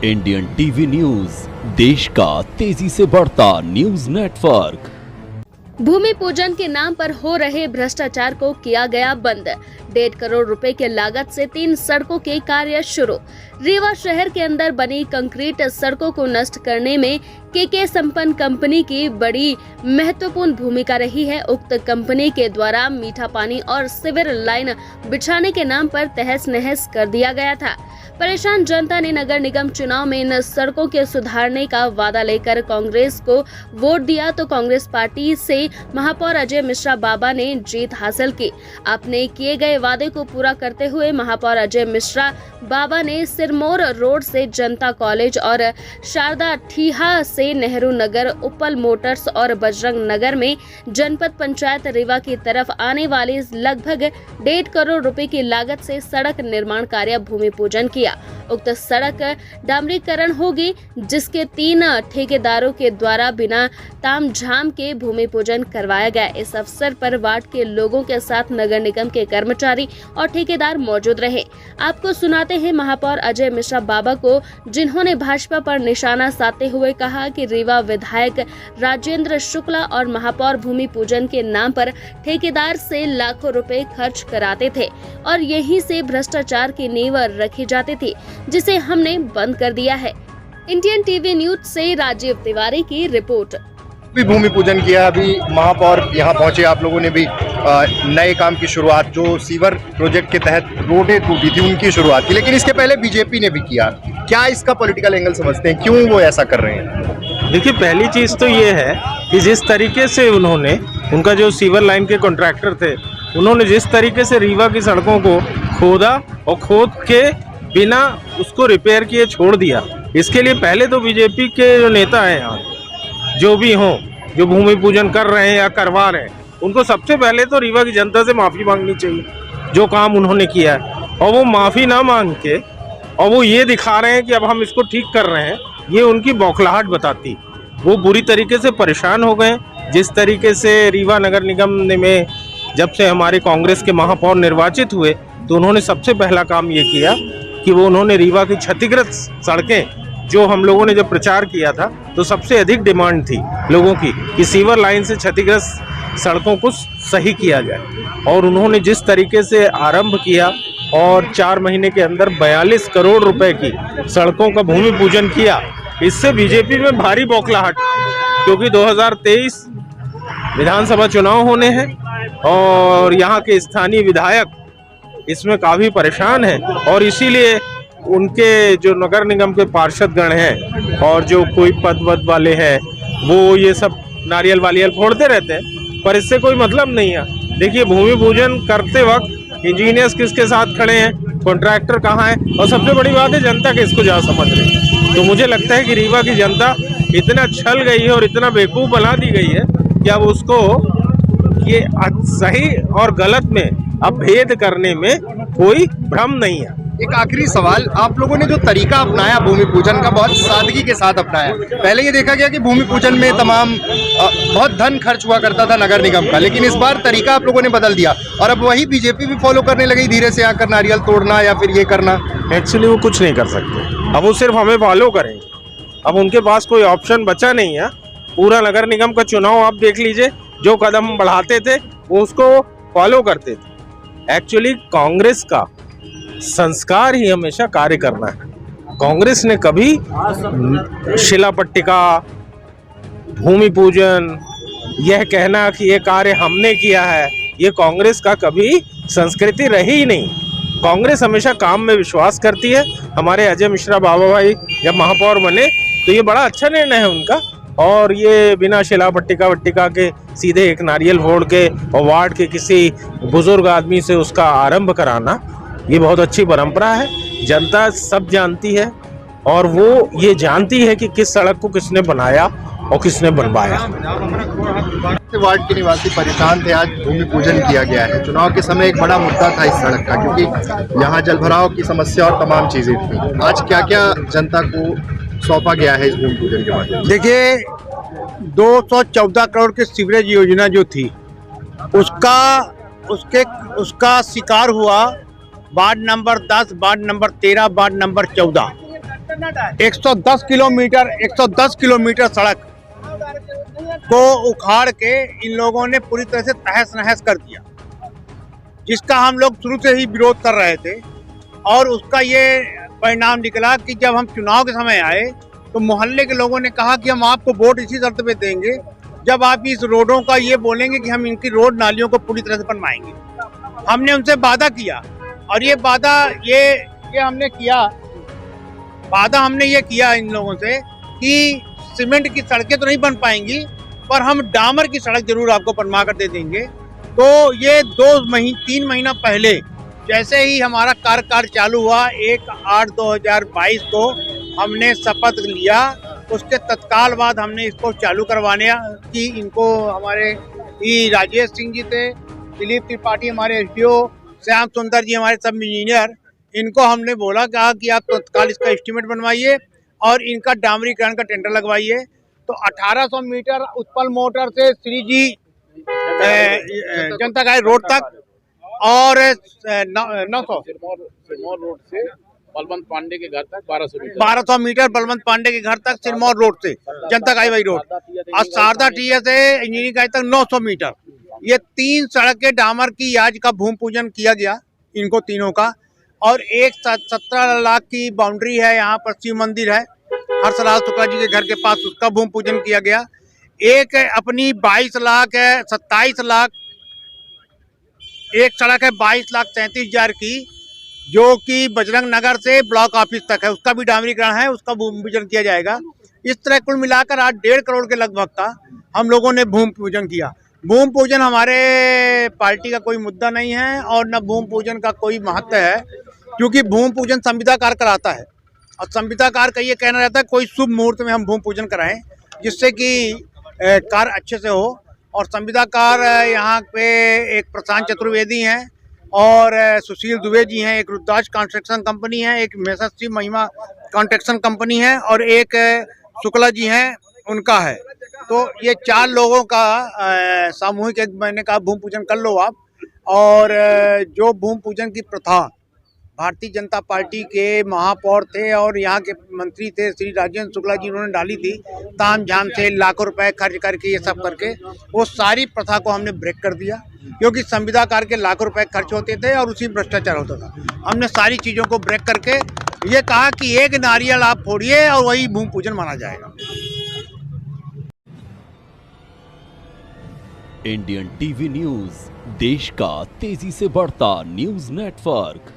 Indian TV news, देश का तेजी से बढ़ता न्यूज नेटवर्क। भूमि पूजन के नाम पर हो रहे भ्रष्टाचार को किया गया बंद। 1.5 करोड़ रुपए के लागत से 3 सड़कों के कार्य शुरू। रीवा शहर के अंदर बनी कंक्रीट सड़कों को नष्ट करने में के संपन्न कंपनी की बड़ी महत्वपूर्ण भूमिका रही है। उक्त कंपनी के द्वारा मीठा पानी और सीवर लाइन बिछाने के नाम पर तहस नहस कर दिया गया था। परेशान जनता ने नगर निगम चुनाव में इन सड़कों के सुधारने का वादा लेकर कांग्रेस को वोट दिया तो कांग्रेस पार्टी से महापौर अजय मिश्रा बाबा ने जीत हासिल की। अपने किए गए वादे को पूरा करते हुए महापौर अजय मिश्रा बाबा ने सिरमौर रोड से जनता कॉलेज और शारदा ठीहा से नेहरू नगर, उपल मोटर्स और बजरंग नगर में जनपद पंचायत रीवा की तरफ आने वाली लगभग 1.5 करोड़ रुपए की लागत से सड़क निर्माण कार्य भूमि पूजन किया। उक्त सड़क डामरीकरण होगी, जिसके 3 ठेकेदारों के द्वारा बिना तामझाम के भूमि पूजन करवाया गया। इस अवसर पर वार्ड के लोगों के साथ नगर निगम के कर्मचारी और ठेकेदार मौजूद रहे। आपको सुनाते हैं महापौर अजय मिश्रा बाबा को, जिन्होंने भाजपा पर निशाना साधते हुए कहा कि रीवा विधायक राजेंद्र शुक्ला और महापौर भूमि पूजन के नाम पर ठेकेदार से लाखों रुपए खर्च कराते थे और यहीं से भ्रष्टाचार की नींव रखी जाती थी, जिसे हमने बंद कर दिया है। इंडियन टीवी न्यूज से राजीव तिवारी की रिपोर्ट। भी भूमि पूजन किया, अभी महापौर यहाँ पहुंचे, आप लोगों ने भी नए काम की शुरुआत, जो सीवर प्रोजेक्ट के तहत रोडें टूटी थी उनकी शुरुआत की, लेकिन इसके पहले बीजेपी ने भी किया। क्या इसका पॉलिटिकल एंगल समझते हैं, क्यों वो ऐसा कर रहे हैं? देखिए, पहली चीज़ तो ये है कि जिस तरीके से उनका जो सीवर लाइन के कॉन्ट्रैक्टर थे, उन्होंने जिस तरीके से रीवा की सड़कों को खोदा और खोद के बिना उसको रिपेयर किए छोड़ दिया, इसके लिए पहले तो बीजेपी के जो नेता हैं यहाँ, जो भी हों, जो भूमि पूजन कर रहे हैं या करवा रहे हैं, उनको सबसे पहले तो रीवा की जनता से माफ़ी मांगनी चाहिए जो काम उन्होंने किया है। और वो माफ़ी ना मांग के और वो ये दिखा रहे हैं कि अब हम इसको ठीक कर रहे हैं, ये उनकी बौखलाहट बताती। वो बुरी तरीके से परेशान हो गए। जिस तरीके से रीवा नगर निगम में जब से हमारे कांग्रेस के महापौर निर्वाचित हुए, तो उन्होंने सबसे पहला काम ये किया कि वो उन्होंने रीवा की क्षतिग्रस्त सड़कें, जो हम लोगों ने जब प्रचार किया था तो सबसे अधिक डिमांड थी लोगों की कि सीवर लाइन से क्षतिग्रस्त सड़कों को सही किया जाए, और उन्होंने जिस तरीके से आरंभ किया और 4 महीने के अंदर 42 करोड़ रुपए की सड़कों का भूमि पूजन किया, इससे बीजेपी में भारी बौखलाहट, क्योंकि 2023 विधानसभा चुनाव होने हैं और यहाँ के स्थानीय विधायक इसमें काफ़ी परेशान हैं, और इसीलिए उनके जो नगर निगम के पार्षद गण हैं और जो कोई पद वाले हैं, वो ये सब नारियल वारियल फोड़ते रहते हैं, पर इससे कोई मतलब नहीं है। देखिए, भूमि पूजन करते वक्त इंजीनियर्स किसके साथ खड़े हैं, कॉन्ट्रैक्टर कहाँ है, और सबसे बड़ी बात है जनता किसको जा समझ रही है। तो मुझे लगता है कि रीवा की जनता इतना छल गई है और इतना बेवकूफ़ बना दी गई है कि अब उसको ये सही और गलत में अब भेद करने में कोई भ्रम नहीं है। एक आखिरी सवाल, आप लोगों ने जो तरीका अपनाया भूमि पूजन का, बहुत सादगी के साथ अपनाया। पहले ये देखा गया कि भूमि पूजन में तमाम बहुत धन खर्च हुआ करता था नगर निगम का, लेकिन इस बार तरीका आप लोगों ने बदल दिया और अब वही बीजेपी भी फॉलो करने लगी, धीरे से आकर नारियल तोड़ना या फिर ये करना। एक्चुअली वो कुछ नहीं कर सकते, अब वो सिर्फ हमें फॉलो करेंगे। अब उनके पास कोई ऑप्शन बचा नहीं है। पूरा नगर निगम का चुनाव आप देख लीजिए, जो कदम बढ़ाते थे वो उसको फॉलो करते थे। एक्चुअली कांग्रेस का संस्कार ही हमेशा कार्य करना है। कांग्रेस ने कभी शिला पट्टिका, भूमि पूजन, यह कहना कि ये कार्य हमने किया है, ये कांग्रेस का कभी संस्कृति रही ही नहीं। कांग्रेस हमेशा काम में विश्वास करती है। हमारे अजय मिश्रा बाबा भाई जब महापौर बने तो ये बड़ा अच्छा निर्णय है उनका, और ये बिना शिला पट्टिका के सीधे एक नारियल फोड़ के और वार्ड के किसी बुजुर्ग आदमी से उसका आरंभ कराना, ये बहुत अच्छी परंपरा है। जनता सब जानती है और वो ये जानती है कि किस सड़क को किसने बनाया और किसने बनवाया। वार्ड के निवासी परेशान थे, आज भूमि पूजन किया गया है। चुनाव के समय एक बड़ा मुद्दा था इस सड़क का, क्योंकि यहाँ जलभराव की समस्या और तमाम चीजें थी। आज क्या क्या जनता को सौंपा गया है इस भूमि पूजन के माध्यम से? देखिए, 214 करोड़ की सीवरेज योजना जो थी, उसका शिकार हुआ ward number 10, ward number 13, ward number 14। 110 kilometre सड़क को उखाड़ के इन लोगों ने पूरी तरह से तहस नहस कर दिया, जिसका हम लोग शुरू से ही विरोध कर रहे थे। और उसका ये परिणाम निकला कि जब हम चुनाव के समय आए तो मोहल्ले के लोगों ने कहा कि हम आपको वोट इसी शर्त पे देंगे जब आप इस रोडों का ये बोलेंगे कि हम इनकी रोड नालियों को पूरी तरह से बनवाएंगे। हमने उनसे वादा किया और ये वादा ये हमने किया, वादा हमने ये किया इन लोगों से कि सीमेंट की सड़कें तो नहीं बन पाएंगी पर हम डामर की सड़क जरूर आपको बनवा कर दे देंगे। तो ये 3 महीना पहले जैसे ही हमारा कार्यकाल चालू हुआ 1/8/2022 को हमने शपथ लिया, उसके तत्काल बाद हमने इसको चालू करवाने की इनको हमारे राजेश सिंह जी थे, दिलीप त्रिपाठी हमारे एसडीओ, श्याम सुंदर जी हमारे सब इंजीनियर, इनको हमने बोला कहा कि आप तत्काल इसका एस्टीमेट बनवाइए और इनका डामरीकरण का टेंडर लगवाइए। तो 1800 मीटर उत्पल मोटर से श्री जी जनता गाय रोड तक और 900 रोड से बलवंत पांडे के घर तक 1200 मीटर बलवंत पांडे के घर तक सिरमौर रोड से जनता गाई रोड और शारदा टीएस से इंजीनियरिंग गाय तक 900 मीटर। ये 3 सड़कें डामर की आज का भूमि पूजन किया गया इनको तीनों का। और एक 17 लाख की बाउंड्री है, यहाँ पर शिव मंदिर है हर्षलाल शुक्ला जी के घर के पास, उसका भूमि पूजन किया गया। एक अपनी 22 लाख है 27 लाख, एक सड़क है 22,37,000 की जो कि बजरंग नगर से ब्लॉक ऑफिस तक है, उसका भी डामरीकरण है, उसका भूमि पूजन किया जाएगा। इस तरह कुल मिलाकर आज 1.5 करोड़ के लगभग का हम लोगों ने भूमि पूजन किया। भूमि पूजन हमारे पार्टी का कोई मुद्दा नहीं है और न भूमि पूजन का कोई महत्व है, क्योंकि भूमि पूजन संविदाकार कराता है और संविदाकार का ये कहना रहता है कोई शुभ मुहूर्त में हम भूमि पूजन कराएं जिससे कि कार्य अच्छे से हो। और संविदाकार यहाँ पे एक प्रशांत चतुर्वेदी हैं और सुशील दुबे जी हैं, एक रुद्राक्ष कंस्ट्रक्शन कंपनी है, एक मेसर्स महिमा कंस्ट्रक्शन कंपनी है और एक शुक्ला जी हैं उनका है। तो ये 4 लोगों का सामूहिक एक मैंने कहा भूमि पूजन कर लो आप। और जो भूमि पूजन की प्रथा भारतीय जनता पार्टी के महापौर थे और यहाँ के मंत्री थे श्री राजेंद्र शुक्ला जी, उन्होंने डाली थी ताम झाम से लाखों रुपए खर्च करके ये सब करके, वो सारी प्रथा को हमने ब्रेक कर दिया क्योंकि संविदाकार के लाखों रुपए खर्च होते थे और उसी भ्रष्टाचार होता था। हमने सारी चीज़ों को ब्रेक करके ये कहा कि एक नारियल आप फोड़िए और वही भूमि पूजन माना जाएगा। इंडियन टीवी न्यूज, देश का तेजी से बढ़ता न्यूज नेटवर्क।